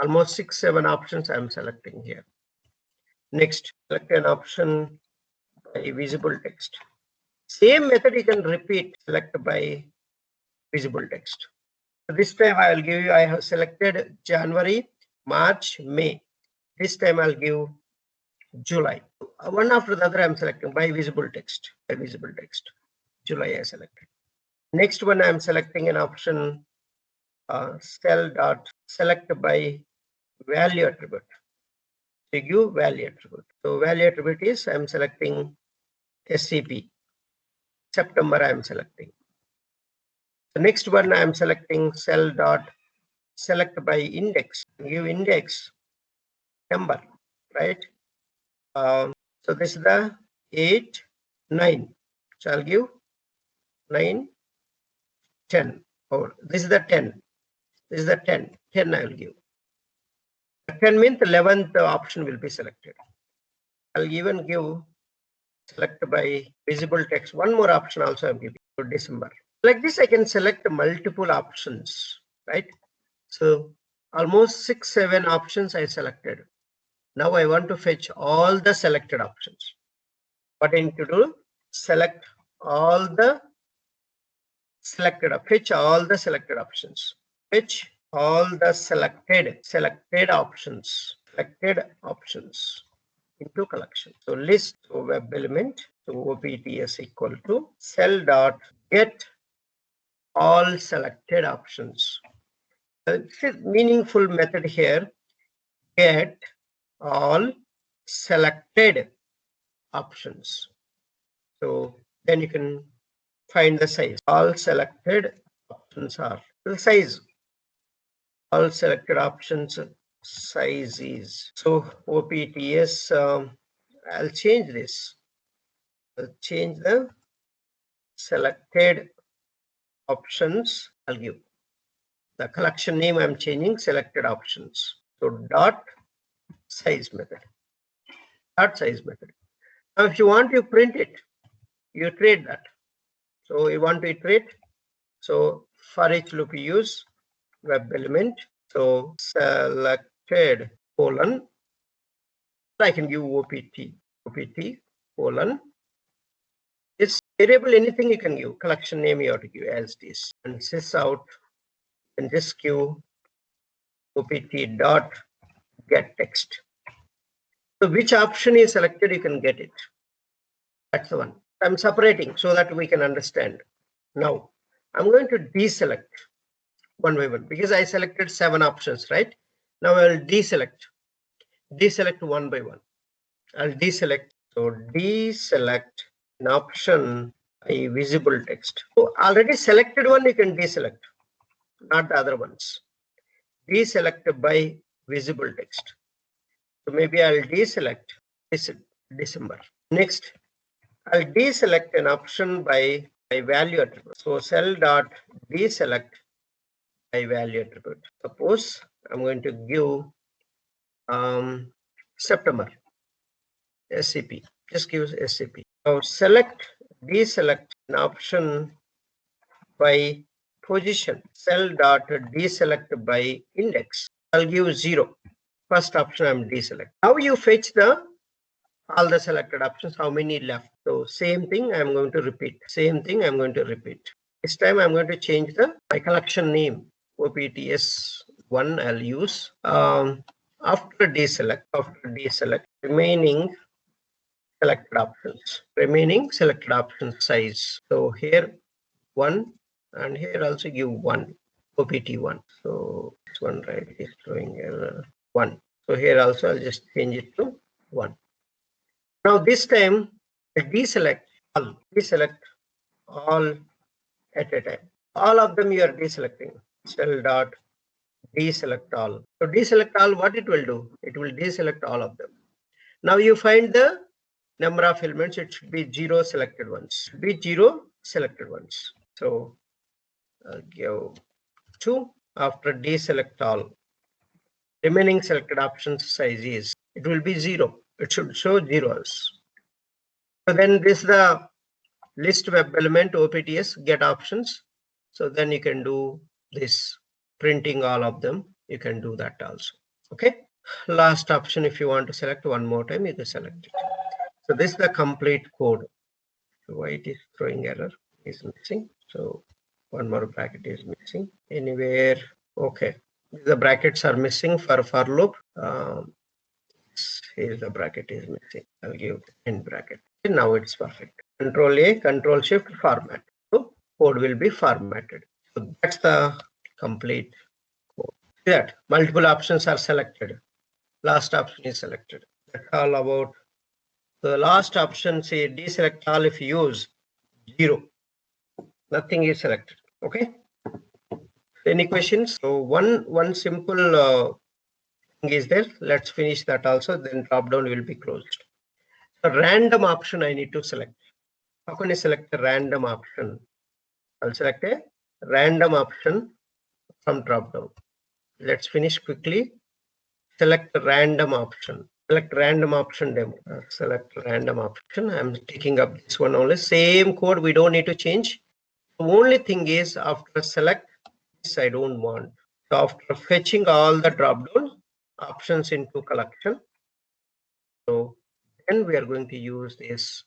almost 6, 7 options I'm selecting here. Next, select an option by visible text. Same method you can repeat, select by visible text. This time I will give you, I have selected January, March, May. This time I'll give July. One after the other I'm selecting by visible text. By visible text. July I selected. Next one I'm selecting an option cell dot select by value attribute. So give value attribute. So value attribute is I'm selecting SCP. September I'm selecting. The next one I'm selecting cell dot select by index. Give index number, right? So this is the 8, 9. So I'll give 9, 10. Or this is the 10. This is the 10. 10 I will give. 10 means the 11th option will be selected. I'll even give select by visible text. One more option also I'm giving for December. Like this, I can select multiple options, right? So almost 6, 7 options I selected. Now I want to fetch all the selected options. What I need to do? Select all the selected, fetch all the selected options. Fetch all the selected options. Selected options into collection. So list web element. So OPTS equal to cell dot get all selected options. This is meaningful method here. Get all selected options. So then you can find the size. All selected options are the size. All selected options size is. So OPTS, I'll change this. I'll change the selected options. I'll give the collection name. I'm changing selected options. So dot size method. Dot size method. Now, if you want to print it, you iterate that. So you want to iterate. So for each loop, you use web element. So selected colon. I can give OPT colon. It's variable, anything you can give. Collection name you have to give as this. And sys out and just give OPT dot get text. So which option is selected, you can get it. That's the one. I'm separating so that we can understand. Now I'm going to deselect one by one because I selected 7 options, right? Now I will deselect one by one. I'll deselect. So deselect an option by visible text. So already selected one you can deselect, not the other ones. Deselect by visible text. So maybe I'll deselect this December. Next, I'll deselect an option by value attribute. So cell dot deselect by value attribute. Suppose I'm going to give September SCP. Just give SCP. Now deselect an option by position. Cell dot deselect by index. I'll give 0. First option I'm deselect. Now you fetch all the selected options, how many left. So same thing I'm going to repeat. Same thing I'm going to repeat. This time I'm going to change my collection name. OPTS1 I'll use. After deselect remaining selected options size. So here 1 and here also give 1 OPT1. So this one right is showing error 1. So here also I'll just change it to 1. Now this time deselect all at a time. All of them you are deselecting. Cell dot deselect all. So deselect all, what it will do? It will deselect all of them. Now you find the number of elements. It should be 0 selected ones. So I'll give 2 after deselect all. Remaining selected options size is, it will be 0. It should show zeros. So then this is the list web element OPTS get options. So then you can do this printing all of them. You can do that also. Okay. Last option, if you want to select one more time, you can select it. So this is the complete code. So why it is throwing error is missing. So One more bracket is missing. Anywhere? Okay. The brackets are missing for loop. Here the bracket is missing. I'll give end bracket. Now it's perfect. Control A, Control Shift, format. So code will be formatted. So that's the complete code. See that multiple options are selected. Last option is selected. That's all about the last option. Say deselect all if you use 0. Nothing is selected. Okay. Any questions? So one simple thing is there. Let's finish that also. Then drop down will be closed. A random option I need to select. How can I select a random option? I'll select a random option from drop down. Let's finish quickly. Select random option. Select random option demo. Select random option. I'm taking up this one only. Same code. We don't need to change. The only thing is after select this, I don't want. So after fetching all the drop down options into collection, so then we are going to use this.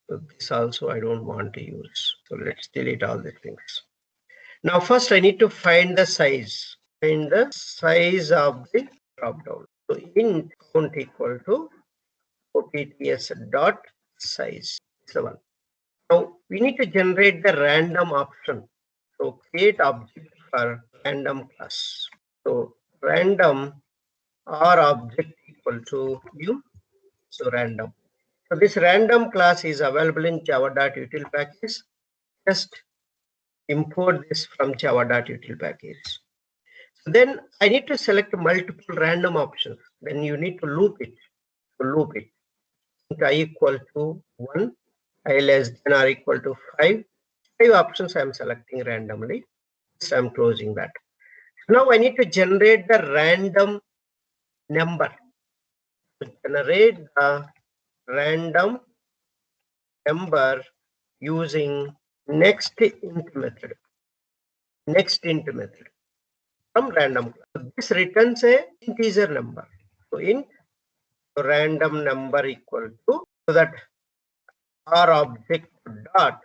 So this also I don't want to use. So let's delete all the things. Now first I need to find the size. Find the size of the drop down. So int count equal to OTTS dot size. It's the one. Now we need to generate the random option. So create object for random class. So random or object equal to new. So random. So this random class is available in java.util package. Just import this from java.util package. So then I need to select multiple random options. Then you need to loop it. So loop it. I equal to 1, I less than or equal to 5. 5 options I am selecting randomly. So I'm closing that. Now I need to generate the random number. To generate the random number using next int method. Next int method from random class. So this returns a integer number. So int random number equal to, so that our object dot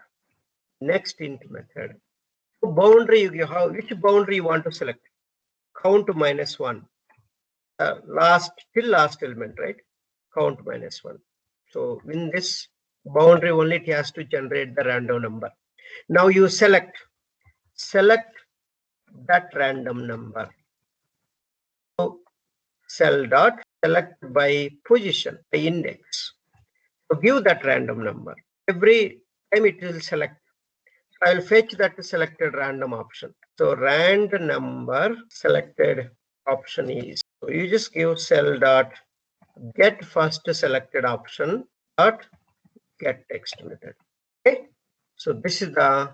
next int method. So boundary you have, which boundary you want to select? Count -1. Last element, right? Count -1. So in this boundary only it has to generate the random number. Now you select that random number. So cell dot select by position, by index. So give that random number. Every time it will select. I will fetch that selected random option. So rand number selected option is. So you just give cell dot get first selected option dot get text method. Okay. So this is the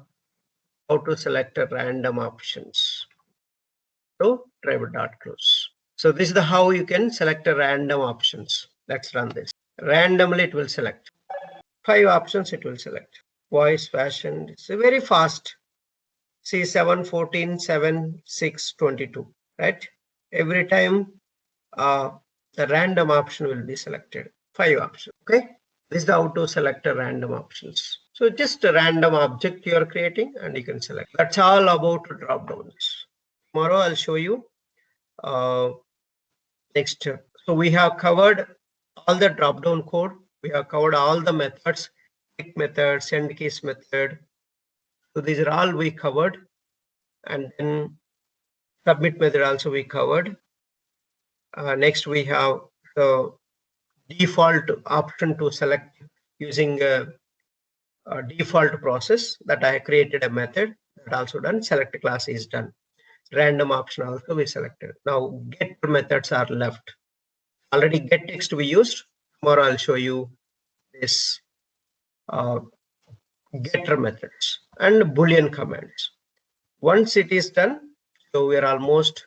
how to select a random options. So driver dot close. So this is the how you can select a random options. Let's run this. Randomly it will select 5 options. It will select voice, fashion. It's very fast. See 7, 14, 7, 6, 22. Right? Every time the random option will be selected. 5 options. Okay. This is how to select a random options. So just a random object you are creating and you can select. That's all about drop downs. Tomorrow I'll show you next. So we have covered all the drop down code. We have covered all the methods, click method, send keys method. So these are all we covered. And then submit method also we covered. Next we have the default option to select using a default process that I created a method that also done. Select class is done. Random option also we selected. Now get methods are left. Already get text we used. Tomorrow I'll show you this getter methods and boolean commands. Once it is done, so we are almost